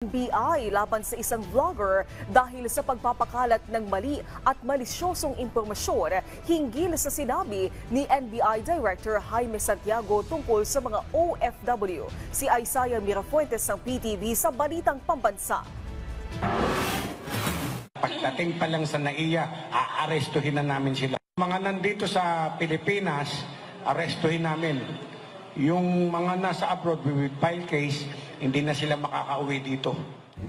NBI laban sa isang vlogger dahil sa pagpapakalat ng mali at malisyosong impormasyon hinggil sa sinabi ni NBI Director Jaime Santiago tungkol sa mga OFW. Si Isaiah Mirafuentes ng PTV sa Balitang Pambansa. Pagdating pa lang sa NAIA, aarestuhin na namin sila. Mga nandito sa Pilipinas, arestuhin namin. Yung mga nasa abroad, we will file case, hindi na sila makakauwi dito.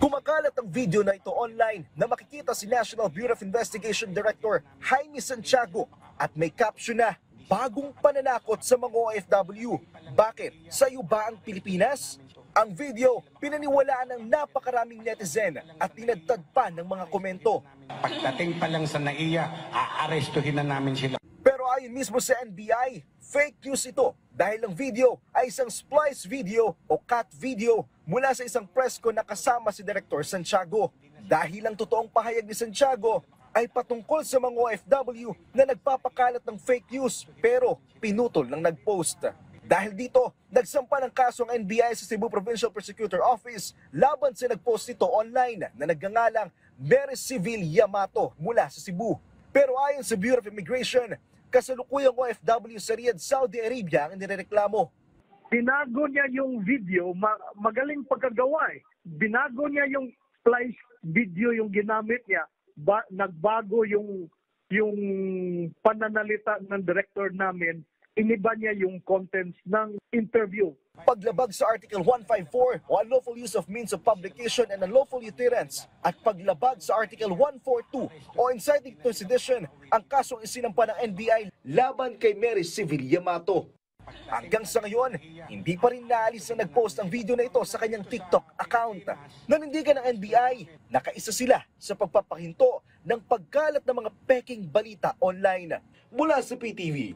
Kumakalat ang video na ito online na makikita si National Bureau of Investigation Director Jaime Santiago at may caption na, "Bagong pananakot sa mga OFW. Bakit? Sa'yo ba ang Pilipinas?" Ang video, pinaniwalaan ng napakaraming netizen at tinadtad pa ng mga komento. Pagdating pa lang sa NAIA, aarestuhin na namin sila. Pero ayon mismo sa NBI, fake news ito dahil ang video ay isang splice video o cut video mula sa isang presko na kasama si Director Santiago. Dahil ang totoong pahayag ni Santiago ay patungkol sa mga OFW na nagpapakalat ng fake news pero pinutol ng nagpost. Dahil dito, nagsampa ng kaso ang NBI sa Cebu Provincial Prosecutor Office laban sa nagpost nito online na nagngangalang Mary Civil Yamato mula sa Cebu. Pero ayon sa Bureau of Immigration, kasalukuyang OFW sa Riyadh, Saudi Arabia ang inireklamo. Binago niya yung video, magaling pagkagawa eh. Binago niya yung splice video yung ginamit niya. Nagbago yung pananalita ng director namin. Iniba niya yung contents ng interview. Paglabag sa Article 154 o unlawful use of means of publication and unlawful utterance at paglabag sa Article 142 o inciting to sedition ang kasong isinampa ng NBI laban kay Mary Civil Yamato. Hanggang sa ngayon, hindi pa rin naalis na nag-post ang video na ito sa kanyang TikTok account. Nanindigan ng NBI, nakaisa sila sa pagpapahinto ng pagkalat ng mga peking balita online. Mula sa PTV,